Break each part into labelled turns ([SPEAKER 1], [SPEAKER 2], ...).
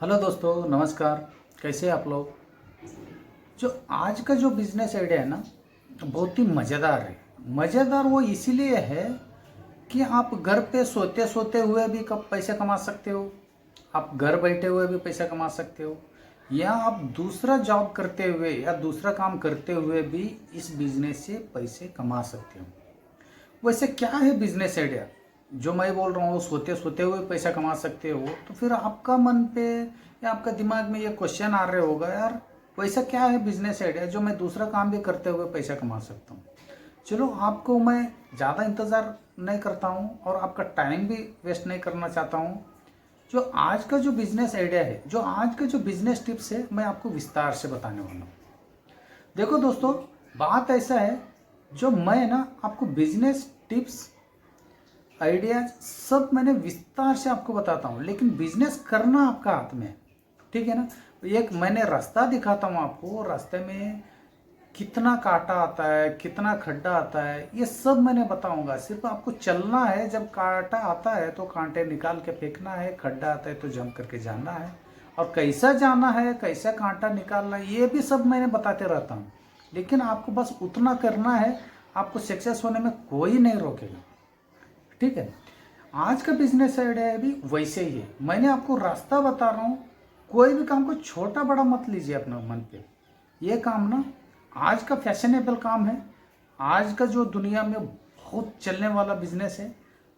[SPEAKER 1] Hello दोस्तों, नमस्कार। कैसे आप लोग। जो आज का जो बिजनेस आइडिया है ना, बहुत ही मज़ेदार है। मज़ेदार वो इसीलिए है कि आप घर पे सोते सोते हुए भी कब पैसे कमा सकते हो, आप घर बैठे हुए भी पैसा कमा सकते हो, या आप दूसरा जॉब करते हुए या दूसरा काम करते हुए भी इस बिजनेस से पैसे कमा सकते हो। वैसे क्या है बिजनेस आइडिया जो मैं बोल रहा हूँ, सोते सोते हुए पैसा कमा सकते हो, तो फिर आपका मन पे या आपका दिमाग में ये क्वेश्चन आ रहे होगा, यार वैसा क्या है बिजनेस आइडिया जो मैं दूसरा काम भी करते हुए पैसा कमा सकता हूँ। चलो, आपको मैं ज़्यादा इंतज़ार नहीं करता हूँ और आपका टाइम भी वेस्ट नहीं करना चाहता हूँ। जो आज का जो बिजनेस आइडिया है, जो आज का जो बिजनेस टिप्स है, मैं आपको विस्तार से बताने वाला हूँ। देखो दोस्तों, बात ऐसा है, जो मैं ना आपको बिजनेस टिप्स आइडियाज सब मैंने विस्तार से आपको बताता हूँ, लेकिन बिजनेस करना आपका हाथ में है। ठीक है ना। एक मैंने रास्ता दिखाता हूँ आपको, रास्ते में कितना कांटा आता है, कितना खड्डा आता है, ये सब मैंने बताऊंगा। सिर्फ आपको चलना है, जब कांटा आता है तो कांटे निकाल के फेंकना है, खड्डा आता है तो जंप करके जाना है, और कैसा जाना है, कैसा कांटा निकालना है, ये भी सब मैंने बताते रहता हूँ। लेकिन आपको बस उतना करना है, आपको सक्सेस होने में कोई नहीं रोकेगा। ठीक है। आज का बिजनेस आइडिया भी वैसे ही है। मैंने आपको रास्ता बता रहा हूँ। कोई भी काम को छोटा बड़ा मत लीजिए अपने मन पे। ये काम ना आज का फैशनेबल काम है, आज का जो दुनिया में बहुत चलने वाला बिजनेस है।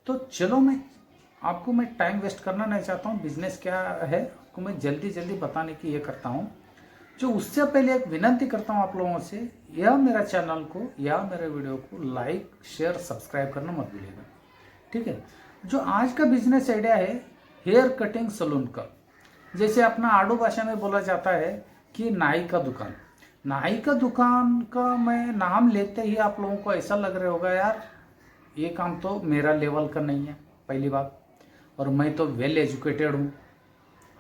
[SPEAKER 1] तो चलो, मैं टाइम वेस्ट करना नहीं चाहता हूँ। बिजनेस क्या है आपको मैं जल्दी जल्दी बताने की ये करता हूँ। जो उससे पहले एक विनती करता हूँ आप लोगों से, या मेरा चैनल को या मेरे वीडियो को लाइक शेयर सब्सक्राइब करना मत भूलिएगा। ठीक है। जो आज का बिजनेस आइडिया है, हेयर कटिंग सलून का। जैसे अपना आड़ू भाषा में बोला जाता है कि नाई का दुकान। नाई का दुकान का मैं नाम लेते ही आप लोगों को ऐसा लग रहा होगा, यार ये काम तो मेरा लेवल का नहीं है, पहली बात। और मैं तो वेल एजुकेटेड हूँ,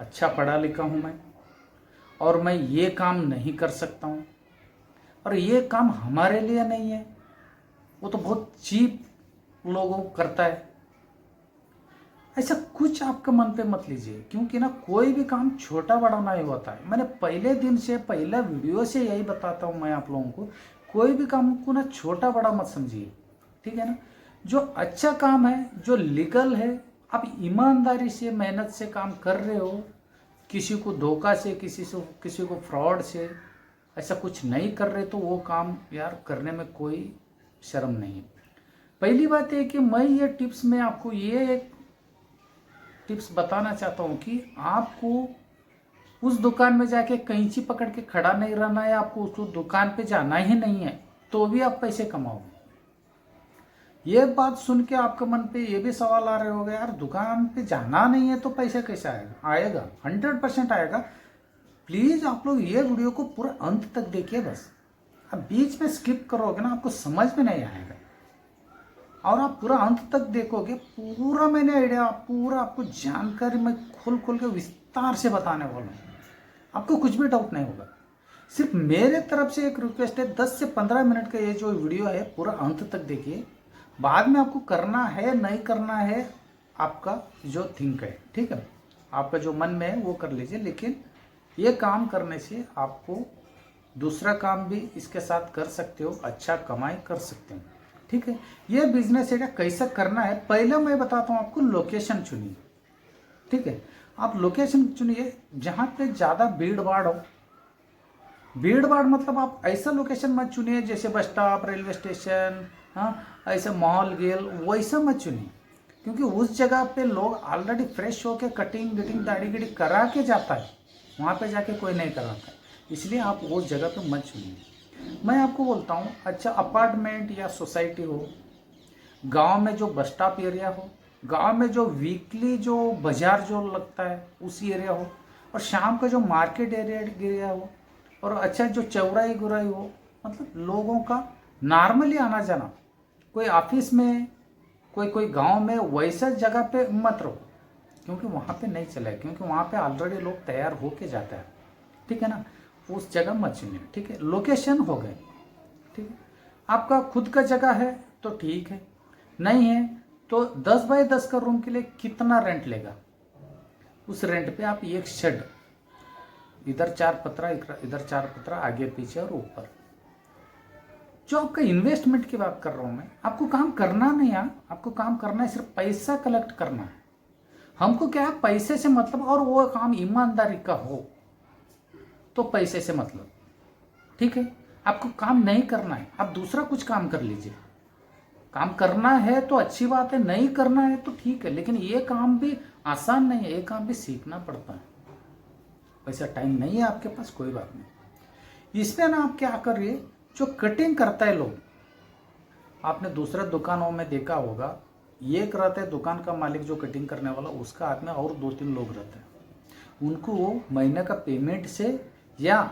[SPEAKER 1] अच्छा पढ़ा लिखा हूँ मैं, और मैं ये काम नहीं कर सकता हूँ, और ये काम हमारे लिए नहीं है, वो तो बहुत चीप लोगों को करता है। ऐसा कुछ आपका मन पे मत लीजिए, क्योंकि ना कोई भी काम छोटा बड़ा नहीं होता है। मैंने पहले दिन से, पहला वीडियो से यही बताता हूँ मैं आप लोगों को, कोई भी काम को ना छोटा बड़ा मत समझिए। ठीक है ना। जो अच्छा काम है, जो लीगल है, आप ईमानदारी से मेहनत से काम कर रहे हो, किसी को धोखा से, किसी को फ्रॉड से ऐसा कुछ नहीं कर रहे, तो वो काम यार करने में कोई शर्म नहीं है। पहली बात है कि मैं ये टिप्स में आपको ये एक टिप्स बताना चाहता हूँ कि आपको उस दुकान में जाके कैंची पकड़ के खड़ा नहीं रहना है, आपको उस दुकान पे जाना ही नहीं है, तो भी आप पैसे कमाओगे। ये बात सुन के आपके मन पे ये भी सवाल आ रहे होगा, यार दुकान पे जाना नहीं है तो पैसे कैसे आएगा। आएगा, 100% आएगा। प्लीज आप लोग ये वीडियो को पूरा अंत तक देखिए। बस आप बीच में स्किप करोगे ना, आपको समझ में नहीं आएगा। और आप पूरा अंत तक देखोगे, पूरा मैंने आइडिया, पूरा आपको जानकारी मैं खोल खोल के विस्तार से बताने वाला हूँ। आपको कुछ भी डाउट नहीं होगा। सिर्फ मेरे तरफ से एक रिक्वेस्ट है, 10 से 15 मिनट का ये जो वीडियो है पूरा अंत तक देखिए। बाद में आपको करना है नहीं करना है, आपका जो थिंक है, ठीक है, आपका जो मन में है वो कर लीजिए। लेकिन ये काम करने से आपको दूसरा काम भी इसके साथ कर सकते हो, अच्छा कमाई कर सकते हो। ठीक है। ये बिजनेस है, कैसा करना है पहले मैं बताता हूँ आपको। लोकेशन चुनिए। ठीक है। आप लोकेशन चुनिए जहाँ पे ज़्यादा भीड़ भाड़ हो। भीड़ भाड़ मतलब आप ऐसा लोकेशन मत चुनिए जैसे बस स्टॉप, रेलवे स्टेशन, हाँ, ऐसे मॉल गेल वैसा मत चुनिए, क्योंकि उस जगह पे लोग ऑलरेडी फ्रेश होके कटिंग गिटिंग दाढ़ी गिड़ी करा के जाता है, वहाँ पे जाके कोई नहीं कराता है। इसलिए आप उस जगह पे मत चुनिए। मैं आपको बोलता हूँ, अच्छा अपार्टमेंट या सोसाइटी हो, गांव में जो बस स्टॉप एरिया हो, गांव में जो वीकली जो बाजार जो लगता है उसी एरिया हो, और शाम का जो मार्केट एरिया हो, और अच्छा जो चौराही गुराई हो, मतलब लोगों का नॉर्मली आना जाना। कोई ऑफिस में, कोई कोई गांव में वैसा जगह पे मत रहो, क्योंकि वहाँ पे नहीं चला है, क्योंकि वहाँ पे ऑलरेडी लोग तैयार होके जाता है। ठीक है ना। उस जगह मत चुनिए। ठीक है। लोकेशन हो गए। ठीक है। आपका खुद का जगह है तो ठीक है, नहीं है तो 10 बाय 10 का रूम के लिए कितना रेंट लेगा उस रेंट पे आप एक शेड, इधर 4 पतरा, इधर 4 पतरा, आगे पीछे और ऊपर, जो आपका इन्वेस्टमेंट की बात कर रहा हूं मैं, आपको काम करना नहीं है, आपको काम करना है सिर्फ पैसा कलेक्ट करना है। हमको क्या है, पैसे से मतलब, और वो काम ईमानदारी का हो तो पैसे से मतलब, ठीक है। आपको काम नहीं करना है, आप दूसरा कुछ काम कर लीजिए। काम करना है तो अच्छी बात है, नहीं करना है तो ठीक है, लेकिन ये काम भी आसान नहीं है, ये काम भी सीखना पड़ता है। वैसा टाइम नहीं है आपके पास, कोई बात नहीं। इसमें ना आप क्या करिए, जो कटिंग करता है लोग, आपने दूसरे दुकानों में देखा होगा, एक रहता है दुकान का मालिक जो कटिंग करने वाला, उसका हाथ में और 2-3 लोग रहते हैं। उनको वो महीने का पेमेंट से या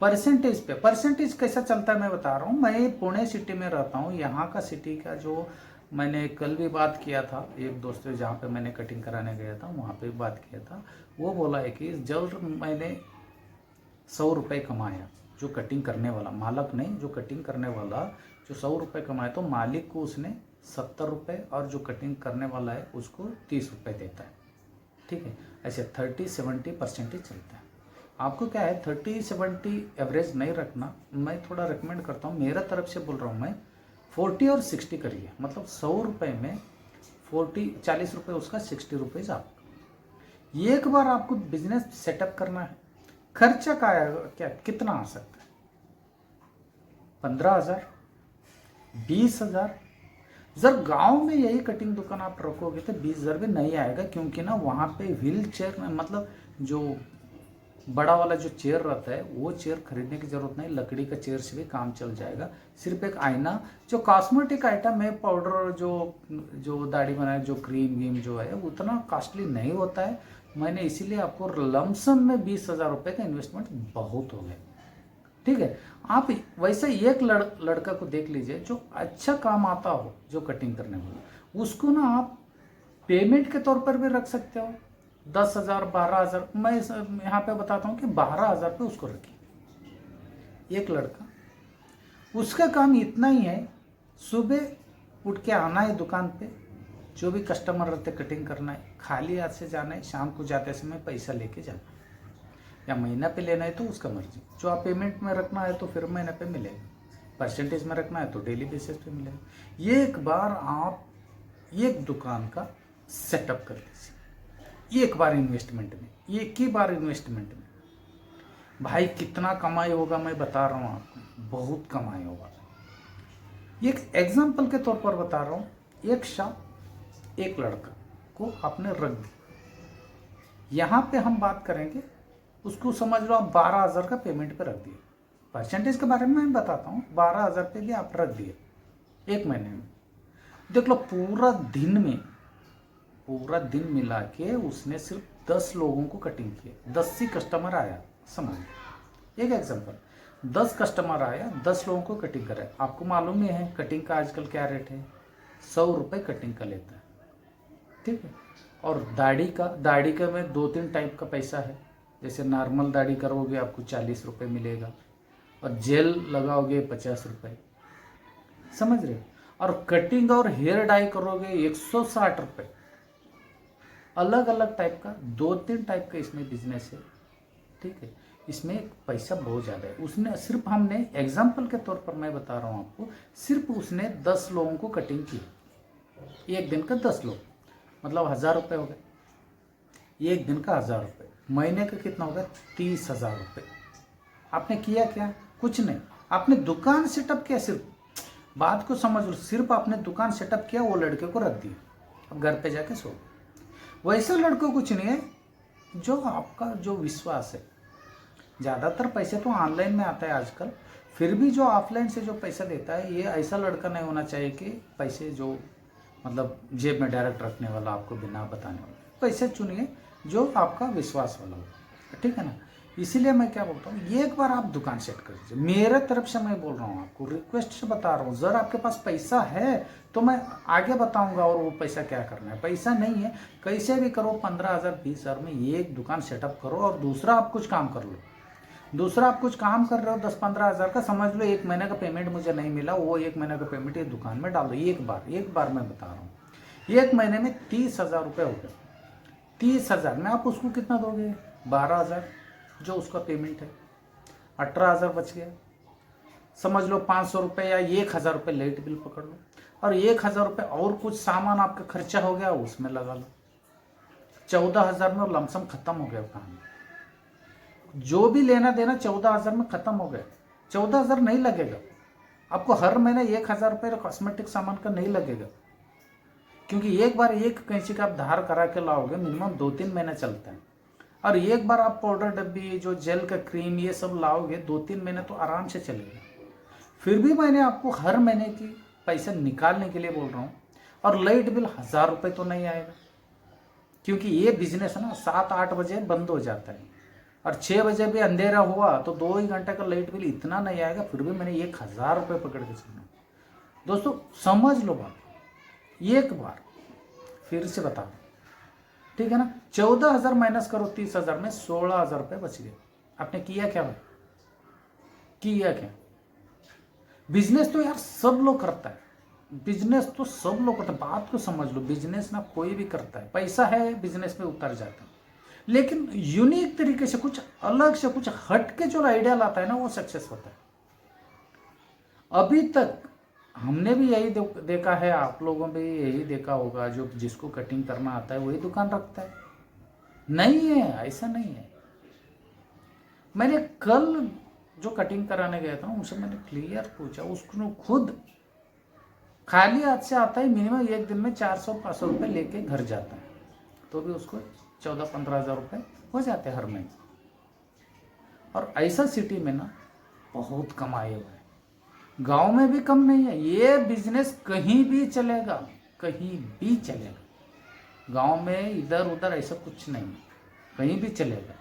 [SPEAKER 1] परसेंटेज पे, परसेंटेज कैसा चलता है मैं बता रहा हूँ। मैं पुणे सिटी में रहता हूँ, यहाँ का सिटी का जो मैंने कल भी बात किया था, एक दोस्त से जहाँ पे मैंने कटिंग कराने गया था वहाँ पे बात किया था, वो बोला है कि जब मैंने 100 रुपये कमाया, जो कटिंग करने वाला, मालिक नहीं, जो कटिंग करने वाला जो 100 रुपये कमाया, तो मालिक को उसने 70 रुपये और जो कटिंग करने वाला है उसको 30 रुपये देता है, ठीक है। ऐसे 30-70 परसेंटेज चलता है। आपको क्या है, 30-70 एवरेज नहीं रखना, मैं थोड़ा रिकमेंड करता हूँ, मेरा तरफ से बोल रहा हूँ मैं, 40 और 60 करिए। मतलब 100 रुपये में 40 रुपये उसका, 60 रुपीज़ आपका। एक बार आपको बिजनेस सेटअप करना है, खर्चा का क्या कितना आ सकता है, 15,000, 20,000। जब गांव में यही कटिंग दुकान आप रखोगे तो 20,000 भी नहीं आएगा, क्योंकि ना वहाँ पे व्हील चेयर में, मतलब जो बड़ा वाला जो चेयर रहता है, वो चेयर खरीदने की जरूरत नहीं, लकड़ी का चेयर से भी काम चल जाएगा। सिर्फ एक आईना, जो कॉस्मेटिक आइटम है, पाउडर, जो दाढ़ी बनाए, जो क्रीम वीम जो है, उतना कॉस्टली नहीं होता है। मैंने इसीलिए आपको लमसम में 20,000 रुपये का इन्वेस्टमेंट बहुत हो गया, ठीक है। आप वैसे एक लड़का को देख लीजिए जो अच्छा काम आता हो, जो कटिंग करने वाला, उसको ना आप पेमेंट के तौर पर भी रख सकते हो, 10,000, 12,000। मैं यहाँ पे बताता हूँ कि 12,000 पे उसको रखिए। एक लड़का, उसका काम इतना ही है, सुबह उठ के आना है दुकान पे, जो भी कस्टमर रहते कटिंग करना है, खाली हाथ से जाना है, शाम को जाते समय पैसा लेके जाना है, या महीना पे लेना है तो उसका मर्जी। जो आप पेमेंट में रखना है तो फिर महीने पे मिलेगा, परसेंटेज में रखना है तो डेली बेसिस पे मिलेगा। एक बार आप एक दुकान का सेटअप कर लीजिए, एक बार इन्वेस्टमेंट में, एक ही बार इन्वेस्टमेंट में भाई कितना कमाई होगा मैं बता रहा हूँ आपको, बहुत कमाई होगा। एक एग्जाम्पल के तौर पर बता रहा हूँ, एक शॉप, एक लड़का को आपने रख दी, यहाँ पे हम बात करेंगे, उसको समझ लो आप 12,000 का पेमेंट पे रख दिए। परसेंटेज के बारे में मैं बताता हूँ, 12,000 पे भी आप रख दिए एक महीने में। देख लो पूरा दिन मिला के उसने सिर्फ 10 लोगों को कटिंग किया, 10 ही कस्टमर आया, समझ। एक एग्जांपल, 10 कस्टमर आया, 10 लोगों को कटिंग कराया। आपको मालूम ही है कटिंग का आजकल क्या रेट है, 100 रुपये कटिंग का लेता है, ठीक है। और दाढ़ी का में 2-3 टाइप का पैसा है। जैसे नॉर्मल दाढ़ी करोगे आपको 40 रुपये मिलेगा, और जेल लगाओगे 50 रुपये, समझ रहे हो। और कटिंग और हेयर डाई करोगे 160 रुपये। अलग अलग टाइप का 2-3 टाइप का इसमें बिजनेस है, ठीक है। इसमें पैसा बहुत ज़्यादा है। उसने सिर्फ, हमने एग्जाम्पल के तौर पर मैं बता रहा हूँ आपको, सिर्फ उसने 10 लोगों को कटिंग की, एक दिन का 10 लोग, मतलब 1,000 रुपये हो गए। एक दिन का 1,000 रुपये, महीने का कितना होगा, 30,000 रुपये। आपने किया क्या, कुछ नहीं, आपने दुकान सेटअप किया। सिर्फ बात को समझ लो, सिर्फ आपने दुकान सेटअप किया, वो लड़के को रख दिया, अब घर पे जाके सो। वैसे लड़कों कुछ नहीं है, जो आपका जो विश्वास है। ज़्यादातर पैसे तो ऑनलाइन में आता है आजकल, फिर भी जो ऑफलाइन से जो पैसा देता है, ये ऐसा लड़का नहीं होना चाहिए कि पैसे जो मतलब जेब में डायरेक्ट रखने वाला, आपको बिना बताने वाला। पैसे चुनिए जो आपका विश्वास वाला हो, ठीक है ना। इसीलिए मैं क्या बोलता हूँ, एक बार आप दुकान सेट कर दीजिए। मेरे तरफ से मैं बोल रहा हूँ, आपको रिक्वेस्ट से बता रहा हूँ। जर आपके पास पैसा है तो मैं आगे बताऊंगा, और वो पैसा क्या करना है। पैसा नहीं है, कैसे भी करो, 15,000 20,000 में एक दुकान सेटअप करो, और दूसरा आप कुछ काम कर लो। दूसरा आप कुछ काम कर रहे हो 10-15 हज़ार का, समझ लो 1 महीने का पेमेंट मुझे नहीं मिला, वो 1 महीने का पेमेंट ये दुकान में डाल दो। एक बार मैं बता रहा हूँ, 1 महीने में 30,000 रुपये हो गए। 30,000 में आप उसको कितना दोगे? 12,000 जो उसका पेमेंट है, 18,000 बच गया। समझ लो 500 रुपये या 1,000 रुपये लाइट बिल पकड़ लो, और 1,000 रुपये और कुछ सामान आपका खर्चा हो गया उसमें लगा लो। 14,000 में लमसम खत्म हो गया कहानी। जो भी लेना देना 14,000 में खत्म हो गया। 14,000 नहीं लगेगा आपको हर महीने, 1,000 रुपये कॉस्मेटिक सामान का नहीं लगेगा, क्योंकि एक बार एक कैंची का आप धार करा के लाओगे मिनिमम 2-3 महीने चलता है, और एक बार आप पाउडर डब्बी जो जेल का क्रीम ये सब लाओगे 2-3 महीने तो आराम से चलेगा। फिर भी मैंने आपको हर महीने की पैसे निकालने के लिए बोल रहा हूँ। और लाइट बिल 1,000 रुपये तो नहीं आएगा, क्योंकि ये बिजनेस है ना 7-8 बजे बंद हो जाता है, और 6 बजे भी अंधेरा हुआ तो 2 ही घंटे का लाइट बिल इतना नहीं आएगा। फिर भी मैंने 1,000 रुपये पकड़ के चलना। दोस्तों समझ लो बात, एक बार फिर से बता दो, ठीक है ना। 14,000 माइनस करो 30,000 में 16,000 रुपये बच गए। आपने किया क्या भाई? किया क्या? बिजनेस तो यार सब लोग करता है, बिजनेस तो सब लोग करता है। बात को समझ लो, बिजनेस ना कोई भी करता है, पैसा है बिजनेस में उतर जाता है, लेकिन यूनिक तरीके से कुछ अलग से कुछ हट के जो आइडिया लाता है ना वो सक्सेस होता है। अभी तक हमने भी यही देखा है, आप लोगों ने भी यही देखा होगा, जो जिसको कटिंग करना आता है वही दुकान रखता है। नहीं है, ऐसा नहीं है। मैंने कल जो कटिंग कराने गया था उनसे मैंने क्लियर पूछा, उसको खुद खाली हाथ से आता है, मिनिमम एक दिन में 400-500 रुपये लेके घर जाता है, तो भी उसको 14-15 हज़ार रुपये हो जाते हैं हर महीने। और ऐसा सिटी में ना बहुत कमाए हुआ है, गांव में भी कम नहीं है। ये बिजनेस कहीं भी चलेगा, कहीं भी चलेगा। गांव में इधर उधर ऐसा कुछ नहीं, कहीं भी चलेगा।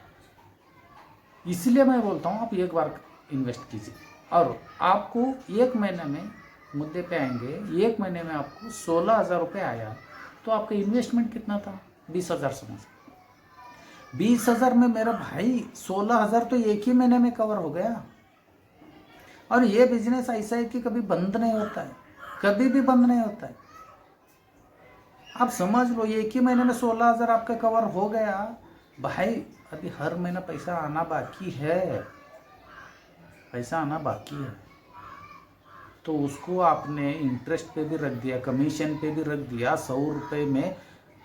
[SPEAKER 1] इसलिए मैं बोलता हूँ आप एक बार इन्वेस्ट कीजिए, और आपको एक महीने में मुद्दे पे आएंगे। एक महीने में आपको 16,000 रुपये आया तो आपका इन्वेस्टमेंट कितना था? 20,000 समझ। 20,000 में मेरा भाई 16,000 तो एक ही महीने में कवर हो गया। और ये बिजनेस ऐसा है कि कभी बंद नहीं होता है, कभी भी बंद नहीं होता है। आप समझ लो एक ही महीने में 16,000 आपका कवर हो गया भाई। अभी हर महीना पैसा आना बाकी है, पैसा आना बाकी है, तो उसको आपने इंटरेस्ट पे भी रख दिया, कमीशन पे भी रख दिया, 100 रुपये में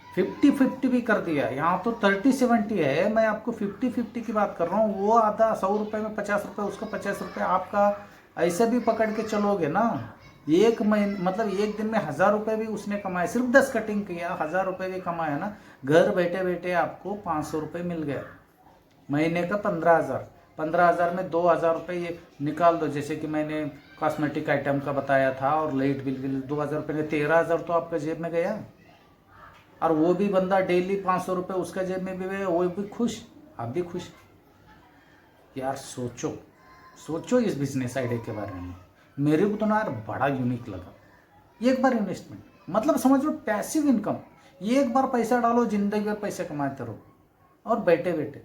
[SPEAKER 1] 50-50 भी कर दिया। यहाँ तो 30-70 है, मैं आपको 50-50 की बात कर रहा हूँ। वो आधा 100 रुपये में 50 रुपये, उसका 50 रुपये आपका, ऐसे भी पकड़ के चलोगे ना। एक महीने मतलब एक दिन में 1,000 रुपये भी उसने कमाए, सिर्फ 10 कटिंग किया, 1,000 रुपये भी कमाया ना। घर बैठे बैठे आपको 500 रुपये मिल गया, महीने का 15,000। 15,000 में 2,000 रुपये ये निकाल दो, जैसे कि मैंने कॉस्मेटिक आइटम का बताया था, और लाइट बिल 2,000 रुपये में 13,000 तो आपका जेब में गया। और वो भी बंदा डेली 500 रुपये उसका जेब में भी गया, वो भी खुश, आप भी खुश। यार सोचो सोचो इस बिजनेस आइडिया के बारे में। मेरे को तो ना यार बड़ा यूनिक लगा। एक बार इन्वेस्टमेंट मतलब समझ लो पैसिव इनकम। एक बार पैसा डालो, जिंदगी भर पैसे कमाते रहो, और बैठे बैठे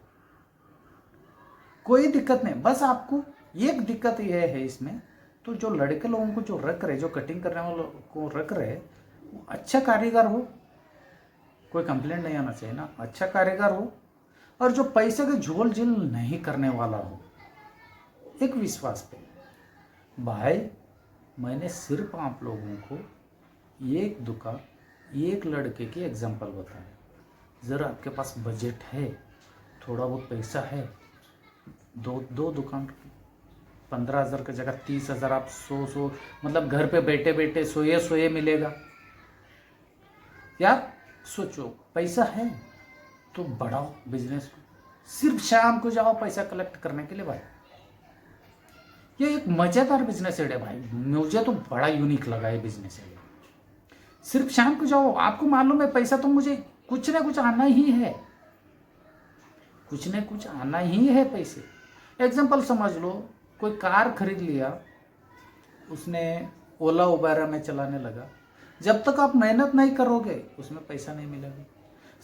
[SPEAKER 1] कोई दिक्कत नहीं। बस आपको एक दिक्कत यह है इसमें, तो जो लड़के लोगों को जो रख रहे, जो कटिंग करने वालों को रख रहे, वो अच्छा कारीगर हो, कोई कंप्लेंट नहीं आना चाहिए ना, अच्छा कारीगर हो, और जो पैसे के झोल झील नहीं करने वाला हो, एक विश्वास पे। भाई मैंने सिर्फ आप लोगों को एक दुकान, एक लड़के की एग्जांपल बताया। ज़रा आपके पास बजट है, थोड़ा बहुत पैसा है, दो दुकान, 15,000 की जगह 30,000 आप 100 मतलब घर पे बैठे बैठे सोए मिलेगा। यार सोचो, पैसा है तो बढ़ाओ बिजनेस को। सिर्फ शाम को जाओ पैसा कलेक्ट करने के लिए भाई। ये एक मज़ेदार बिजनेस है भाई, मुझे तो बड़ा यूनिक लगा ये बिजनेस है। सिर्फ शाम को जाओ, आपको मालूम है पैसा तो मुझे कुछ ना कुछ आना ही है, कुछ न कुछ आना ही है पैसे। एग्जाम्पल समझ लो, कोई कार खरीद लिया, उसने ओला उबेर में चलाने लगा। जब तक आप मेहनत नहीं करोगे उसमें पैसा नहीं मिलेगा।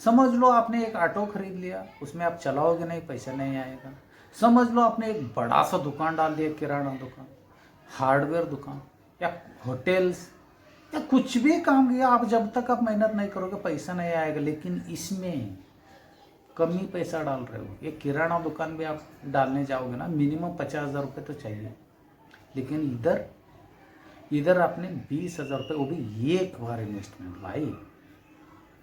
[SPEAKER 1] समझ लो आपने एक ऑटो खरीद लिया, उसमें आप चलाओगे नहीं, पैसा नहीं आएगा। समझ लो आपने एक बड़ा सा दुकान डाल दिया, किराना दुकान, हार्डवेयर दुकान, या होटल्स, या कुछ भी काम किया, आप जब तक आप मेहनत नहीं करोगे पैसा नहीं आएगा। लेकिन इसमें कम ही पैसा डाल रहे हो। एक किराना दुकान भी आप डालने जाओगे ना, मिनिमम 50,000 रुपये तो चाहिए। लेकिन इधर आपने 20,000 रुपये, वो भी एक बार इन्वेस्टमेंट भाई।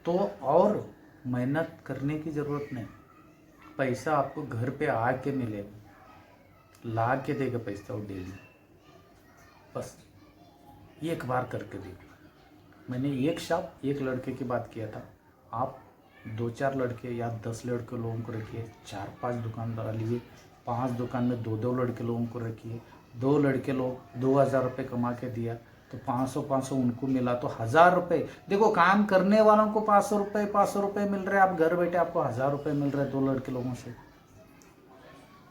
[SPEAKER 1] तो और मेहनत करने की ज़रूरत नहीं, पैसा आपको घर पे आके मिलेगा, ला के देगा पैसा वो डेली। बस एक बार करके देखो। मैंने एक लड़के की बात किया था, आप 2-4 लड़के या 10 लड़के लोगों को रखिए, 4-5 दुकान डालिए, 5 दुकान में 2-2 लड़के लोगों को रखिए, 2 लड़के लोग 2,000 रुपये कमा के दिया तो 500 उनको मिला तो 1,000 रुपये। देखो, काम करने वालों को 500 रुपये मिल रहे हैं, आप घर बैठे आपको 1,000 रुपये मिल रहे हैं 2 लड़के लोगों से।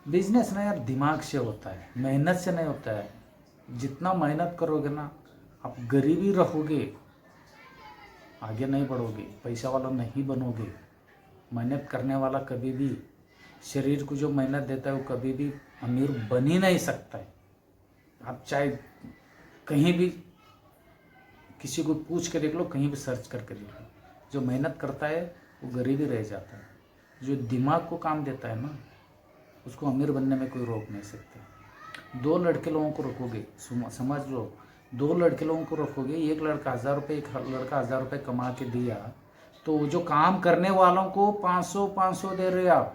[SPEAKER 1] बिजनेस ना यार दिमाग से होता है, मेहनत से नहीं होता है। जितना मेहनत करोगे ना, आप गरीबी रहोगे, आगे नहीं बढ़ोगे, पैसा वाला नहीं बनोगे। मेहनत करने वाला कभी भी, शरीर को जो मेहनत देता है वो कभी भी अमीर बन ही नहीं सकता है। आप चाहे कहीं भी किसी को पूछ के देख लो, कहीं भी सर्च करके देख लो, जो मेहनत करता है वो गरीब ही रह जाता है। जो दिमाग को काम देता है ना, उसको अमीर बनने में कोई रोक नहीं सकता। 2 लड़के लोगों को रखोगे, समझ लो, 2 लड़के लोगों को रखोगे, एक लड़का 1,000 रुपये, एक लड़का 1,000 रुपये कमा के दिया, तो जो काम करने वालों को 500 दे रहे हो आप,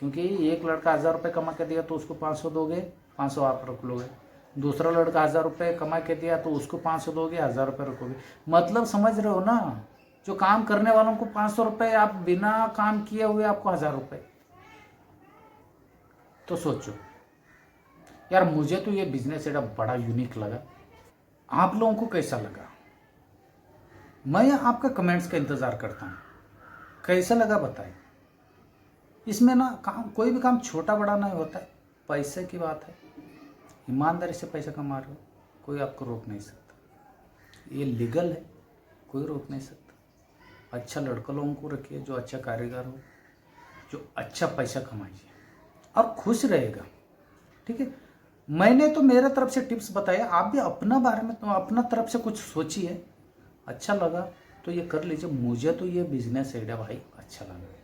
[SPEAKER 1] क्योंकि एक लड़का 1,000 रुपये कमा के दिया तो उसको 500 दोगे, 500 आप रख लोगे। दूसरा लड़का 1,000 रुपये कमा के दिया तो उसको 500 दोगे, 1,000 रुपये रखोगे। मतलब समझ रहे हो ना, जो काम करने वालों को 500 रुपये, आप बिना काम किए हुए आपको 1,000 रुपये। तो सोचो यार, मुझे तो ये बिजनेस एडा बड़ा यूनिक लगा। आप लोगों को कैसा लगा? मैं आपका कमेंट्स का इंतज़ार करता हूँ, कैसा लगा बताएं। इसमें ना काम, कोई भी काम छोटा बड़ा नहीं होता है, पैसे की बात है। ईमानदारी से पैसा कमा रहे हो, कोई आपको रोक नहीं सकता। ये लीगल है, कोई रोक नहीं सकता। अच्छा लड़का लोगों को रखिए जो अच्छा कारीगर हो, जो अच्छा पैसा कमाइए और खुश रहेगा। ठीक है, मैंने तो मेरे तरफ से टिप्स बताए, आप भी अपना बारे में तो अपना तरफ से कुछ सोचिए। अच्छा लगा तो ये कर लीजिए। मुझे तो ये बिजनेस आइडिया भाई अच्छा लगा।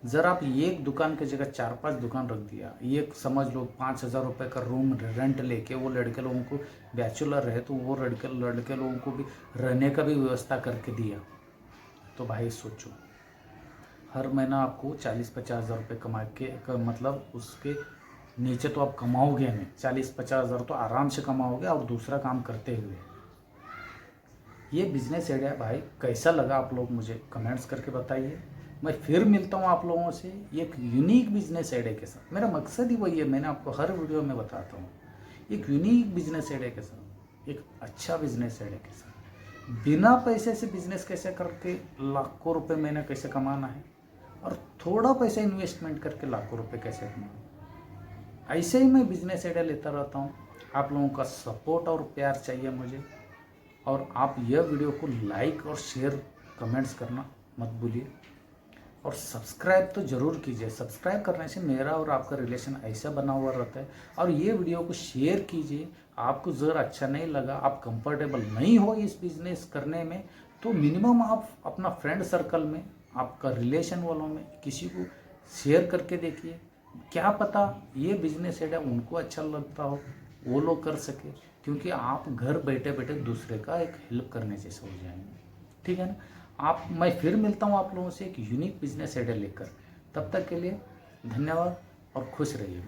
[SPEAKER 1] ज़रा आप एक दुकान की जगह 4-5 दुकान रख दिया, एक समझ लो 5,000 रुपये का रूम रेंट लेके, वो लड़के लोगों को, बैचलर रहे तो वो लड़के लोगों को भी रहने का भी व्यवस्था करके दिया, तो भाई सोचो, हर महीना आपको 40-50 हज़ार रुपये कमा के मतलब उसके नीचे तो आप कमाओगे नहीं, 40-50 हज़ार तो आराम से कमाओगे और दूसरा काम करते हुए। ये बिजनेस आइडिया भाई कैसा लगा आप लोग मुझे कमेंट्स करके बताइए। मैं फिर मिलता हूँ आप लोगों से एक यूनिक बिजनेस आइडिया के साथ। मेरा मकसद ही वही है, मैंने आपको हर वीडियो में बताता हूँ, एक यूनिक बिजनेस आइडिया के साथ, एक अच्छा बिजनेस आइडिया के साथ। बिना पैसे से बिजनेस कैसे करके लाखों रुपए महीने कैसे कमाना है, और थोड़ा पैसा इन्वेस्टमेंट करके लाखों रुपए कैसे कमाना। ऐसे ही मैं बिजनेस आइडिया लेता रहता हूँ। आप लोगों का सपोर्ट और प्यार चाहिए मुझे, और आप यह वीडियो को लाइक और शेयर कमेंट्स करना मत भूलिए, और सब्सक्राइब तो ज़रूर कीजिए। सब्सक्राइब करने से मेरा और आपका रिलेशन ऐसा बना हुआ रहता है। और ये वीडियो को शेयर कीजिए। आपको ज़रा अच्छा नहीं लगा, आप कंफर्टेबल नहीं हो इस बिज़नेस करने में, तो मिनिमम आप अपना फ्रेंड सर्कल में, आपका रिलेशन वालों में किसी को शेयर करके देखिए। क्या पता ये बिज़नेस आइडिया उनको अच्छा लगता हो, वो लोग कर सके, क्योंकि आप घर बैठे बैठे दूसरे का एक हेल्प करने जैसे हो जाएंगे। ठीक है ना। मैं फिर मिलता हूँ आप लोगों से एक यूनिक बिजनेस आइडिया लेकर। तब तक के लिए धन्यवाद और खुश रहिए।